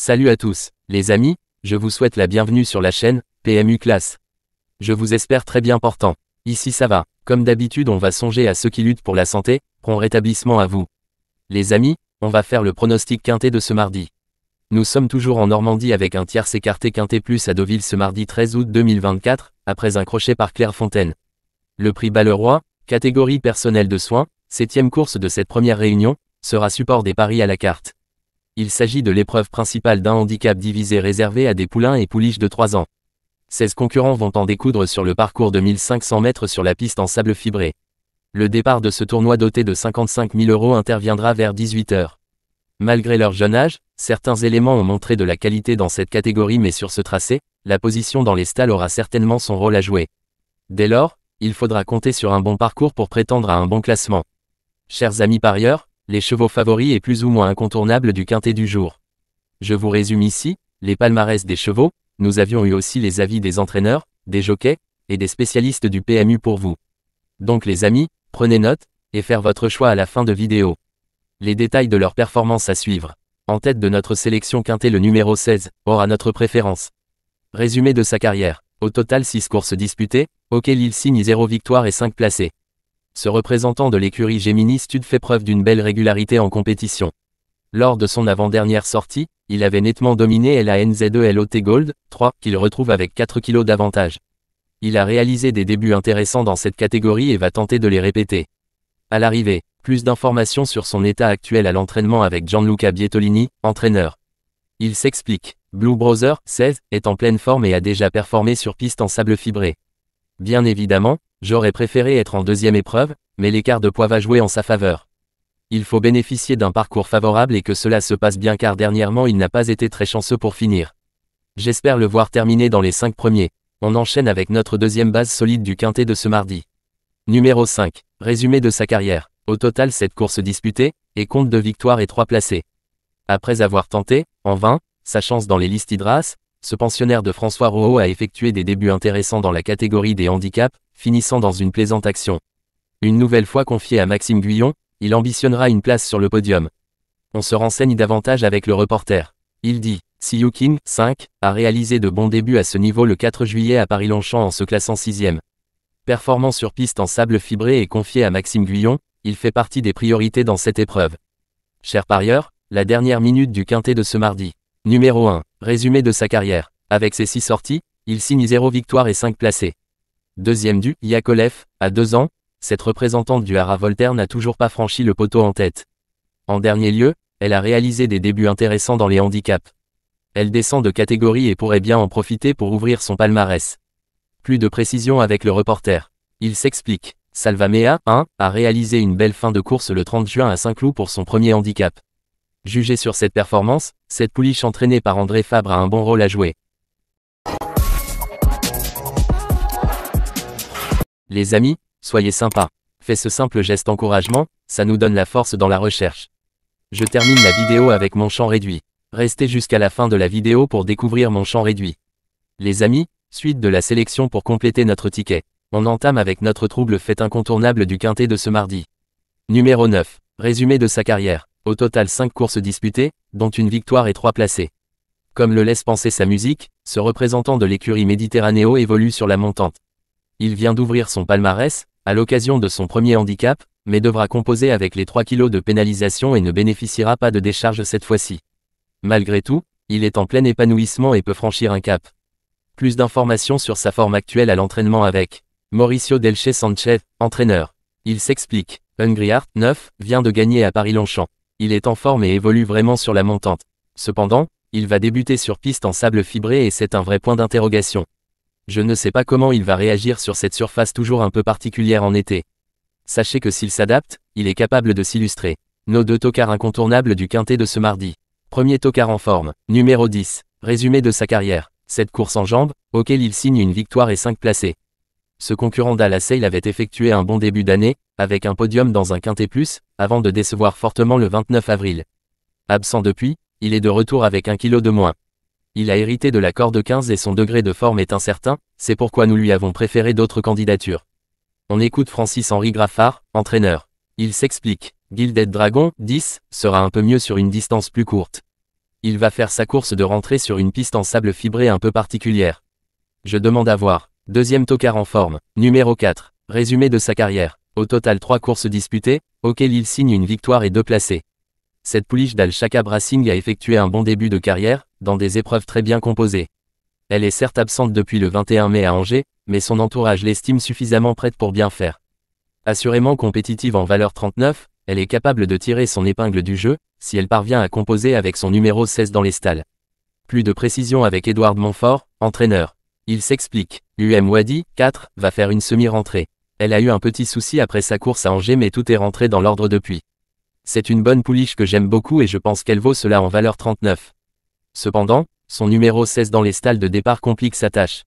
Salut à tous, les amis, je vous souhaite la bienvenue sur la chaîne PMU Classe. Je vous espère très bien portant. Ici ça va, comme d'habitude on va songer à ceux qui luttent pour la santé, prompt rétablissement à vous. Les amis, on va faire le pronostic quintet de ce mardi. Nous sommes toujours en Normandie avec un tierce écarté quintet plus à Deauville ce mardi 13 août 2024, après un crochet par Clairefontaine. Le prix Balleroy, catégorie personnel de soins, 7e course de cette première réunion, sera support des paris à la carte. Il s'agit de l'épreuve principale d'un handicap divisé réservé à des poulains et pouliches de 3 ans. 16 concurrents vont en découdre sur le parcours de 1500 mètres sur la piste en sable fibré. Le départ de ce tournoi doté de 55 000 € interviendra vers 18 h. Malgré leur jeune âge, certains éléments ont montré de la qualité dans cette catégorie, mais sur ce tracé, la position dans les stalles aura certainement son rôle à jouer. Dès lors, il faudra compter sur un bon parcours pour prétendre à un bon classement. Chers amis parieurs, les chevaux favoris et plus ou moins incontournables du quintet du jour. Je vous résume ici, les palmarès des chevaux, nous avions eu aussi les avis des entraîneurs, des jockeys, et des spécialistes du PMU pour vous. Donc les amis, prenez note, et faire votre choix à la fin de vidéo. Les détails de leur performance à suivre. En tête de notre sélection quintet le numéro 16, aura notre préférence. Résumé de sa carrière. Au total 6 courses disputées, auxquelles il signe 0 victoire et 5 placés. Ce représentant de l'écurie Gemini Stud fait preuve d'une belle régularité en compétition. Lors de son avant-dernière sortie, il avait nettement dominé la NZ2 LOT Gold 3, qu'il retrouve avec 4 kg d'avantage. Il a réalisé des débuts intéressants dans cette catégorie et va tenter de les répéter. À l'arrivée, plus d'informations sur son état actuel à l'entraînement avec Gianluca Bietolini, entraîneur. Il s'explique. Blue Brother, 16, est en pleine forme et a déjà performé sur piste en sable fibré. Bien évidemment, j'aurais préféré être en deuxième épreuve, mais l'écart de poids va jouer en sa faveur. Il faut bénéficier d'un parcours favorable et que cela se passe bien car dernièrement il n'a pas été très chanceux pour finir. J'espère le voir terminer dans les 5 premiers. On enchaîne avec notre deuxième base solide du quintet de ce mardi. Numéro 5. Résumé de sa carrière. Au total 7 courses disputées, et compte 2 victoires et 3 placés. Après avoir tenté, en vain, sa chance dans les listes Hydras, ce pensionnaire de François Rohaut a effectué des débuts intéressants dans la catégorie des handicaps, finissant dans une plaisante action. Une nouvelle fois confié à Maxime Guyon, il ambitionnera une place sur le podium. On se renseigne davantage avec le reporter. Il dit, Siyu King, 5, a réalisé de bons débuts à ce niveau le 4 juillet à Paris-Longchamp en se classant 6e. Performant sur piste en sable fibré et confié à Maxime Guyon, il fait partie des priorités dans cette épreuve. Chers parieurs, la dernière minute du quintet de ce mardi. Numéro 1. Résumé de sa carrière. Avec ses 6 sorties, il signe 0 victoire et 5 placés. Deuxième du Yakolev, à 2 ans, cette représentante du Haras Voltaire n'a toujours pas franchi le poteau en tête. En dernier lieu, elle a réalisé des débuts intéressants dans les handicaps. Elle descend de catégorie et pourrait bien en profiter pour ouvrir son palmarès. Plus de précision avec le reporter. Il s'explique. Salvamea, 1, a réalisé une belle fin de course le 30 juin à Saint-Cloud pour son premier handicap. Jugé sur cette performance, cette pouliche entraînée par André Fabre a un bon rôle à jouer. Les amis, soyez sympas. Faites ce simple geste encouragement, ça nous donne la force dans la recherche. Je termine la vidéo avec mon champ réduit. Restez jusqu'à la fin de la vidéo pour découvrir mon champ réduit. Les amis, suite de la sélection pour compléter notre ticket. On entame avec notre trouble fait incontournable du quintet de ce mardi. Numéro 9. Résumé de sa carrière. Au total 5 courses disputées, dont une victoire et 3 placés. Comme le laisse penser sa musique, ce représentant de l'écurie Méditerranéo évolue sur la montante. Il vient d'ouvrir son palmarès, à l'occasion de son premier handicap, mais devra composer avec les 3 kg de pénalisation et ne bénéficiera pas de décharge cette fois-ci. Malgré tout, il est en plein épanouissement et peut franchir un cap. Plus d'informations sur sa forme actuelle à l'entraînement avec Mauricio Delche Sanchez, entraîneur. Il s'explique. Hungry Heart, 9, vient de gagner à Paris-Longchamp. Il est en forme et évolue vraiment sur la montante. Cependant, il va débuter sur piste en sable fibré et c'est un vrai point d'interrogation. Je ne sais pas comment il va réagir sur cette surface toujours un peu particulière en été. Sachez que s'il s'adapte, il est capable de s'illustrer. Nos 2 tocards incontournables du quintet de ce mardi. Premier tocard en forme, numéro 10, résumé de sa carrière. 7 courses en jambes, auxquelles il signe une victoire et 5 placés. Ce concurrent d'Alassale avait effectué un bon début d'année, avec un podium dans un quintet plus, avant de décevoir fortement le 29 avril. Absent depuis, il est de retour avec 1 kg de moins. Il a hérité de la corde 15 et son degré de forme est incertain, c'est pourquoi nous lui avons préféré d'autres candidatures. On écoute Francis-Henri Graffard, entraîneur. Il s'explique. Gilded Dragon, 10, sera un peu mieux sur une distance plus courte. Il va faire sa course de rentrée sur une piste en sable fibré un peu particulière. Je demande à voir. Deuxième tocard en forme. Numéro 4. Résumé de sa carrière. Au total 3 courses disputées, auxquelles il signe une victoire et 2 placés. Cette pouliche d'Al Shakab Racing a effectué un bon début de carrière, dans des épreuves très bien composées. Elle est certes absente depuis le 21 mai à Angers, mais son entourage l'estime suffisamment prête pour bien faire. Assurément compétitive en valeur 39, elle est capable de tirer son épingle du jeu, si elle parvient à composer avec son numéro 16 dans les stalles. Plus de précision avec Édouard Montfort, entraîneur. Il s'explique. Wadi, 4, va faire une semi-rentrée. Elle a eu un petit souci après sa course à Angers mais tout est rentré dans l'ordre depuis. C'est une bonne pouliche que j'aime beaucoup et je pense qu'elle vaut cela en valeur 39. Cependant, son numéro 16 dans les stalles de départ complique sa tâche.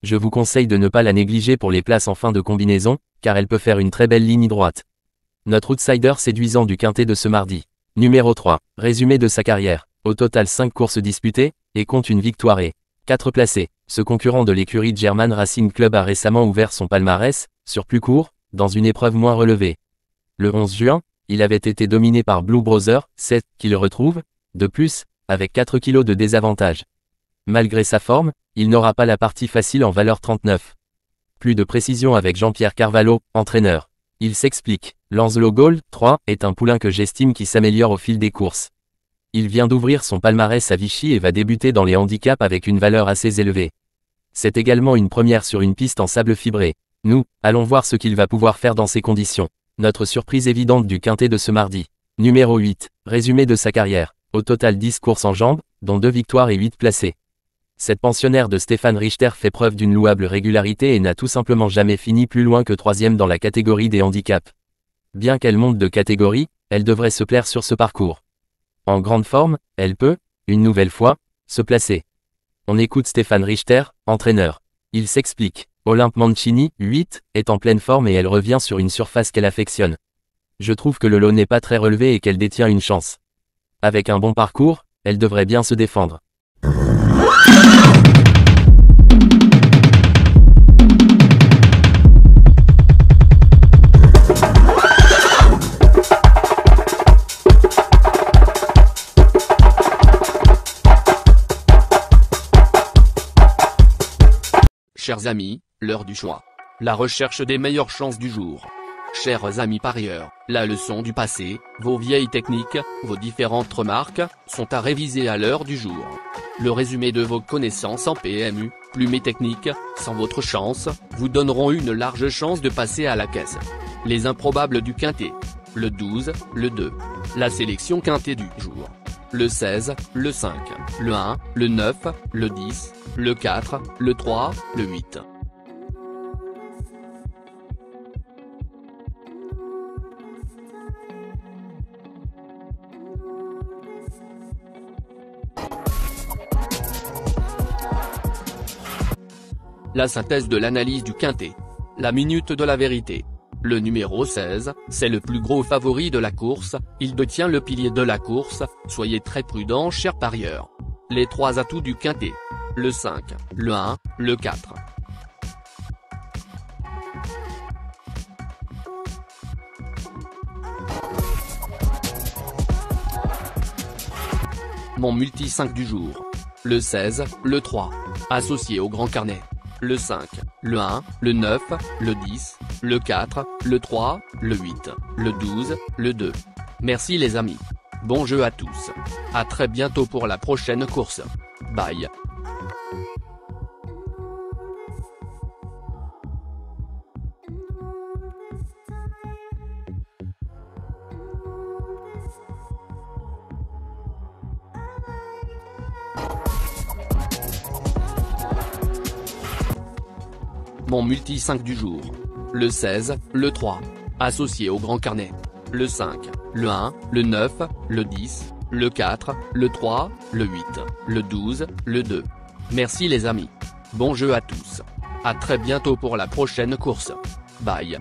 Je vous conseille de ne pas la négliger pour les places en fin de combinaison, car elle peut faire une très belle ligne droite. Notre outsider séduisant du quintet de ce mardi. Numéro 3. Résumé de sa carrière. Au total 5 courses disputées, et compte une victoire et 4 placés. Ce concurrent de l'écurie German Racing Club a récemment ouvert son palmarès, sur plus court, dans une épreuve moins relevée. Le 11 juin, il avait été dominé par Blue Brother, 7, qui le retrouve, de plus, avec 4 kilos de désavantage. Malgré sa forme, il n'aura pas la partie facile en valeur 39. Plus de précision avec Jean-Pierre Carvalho, entraîneur. Il s'explique. Lancelot Gold, 3, est un poulain que j'estime qui s'améliore au fil des courses. Il vient d'ouvrir son palmarès à Vichy et va débuter dans les handicaps avec une valeur assez élevée. C'est également une première sur une piste en sable fibré. Nous, allons voir ce qu'il va pouvoir faire dans ces conditions. Notre surprise évidente du quintet de ce mardi. Numéro 8. Résumé de sa carrière. Au total 10 courses en jambes, dont 2 victoires et 8 placés. Cette pensionnaire de Stéphane Richter fait preuve d'une louable régularité et n'a tout simplement jamais fini plus loin que 3e dans la catégorie des handicaps. Bien qu'elle monte de catégorie, elle devrait se plaire sur ce parcours. En grande forme, elle peut, une nouvelle fois, se placer. On écoute Stéphane Richter, entraîneur. Il s'explique. Olympe Mancini, 8, est en pleine forme et elle revient sur une surface qu'elle affectionne. Je trouve que le lot n'est pas très relevé et qu'elle détient une chance. Avec un bon parcours, elle devrait bien se défendre. Chers amis, l'heure du choix. La recherche des meilleures chances du jour. Chers amis parieurs, la leçon du passé, vos vieilles techniques, vos différentes remarques, sont à réviser à l'heure du jour. Le résumé de vos connaissances en PMU, plumes et techniques, sans votre chance, vous donneront une large chance de passer à la caisse. Les improbables du quintet. Le 12, le 2. La sélection quintet du jour. Le 16, le 5, le 1, le 9, le 10, le 4, le 3, le 8. La synthèse de l'analyse du quintet. La minute de la vérité. Le numéro 16, c'est le plus gros favori de la course, il détient le pilier de la course, soyez très prudents chers parieurs. Les 3 atouts du quintet. Le 5, le 1, le 4. Mon multi 5 du jour. Le 16, le 3. Associé au grand carnet. Le 5, le 1, le 9, le 10, le 4, le 3, le 8, le 12, le 2. Merci les amis. Bon jeu à tous. À très bientôt pour la prochaine course. Bye. Mon multi 5 du jour. Le 16, le 3. Associé au grand carnet. Le 5, le 1, le 9, le 10, le 4, le 3, le 8, le 12, le 2. Merci les amis. Bon jeu à tous. À très bientôt pour la prochaine course. Bye.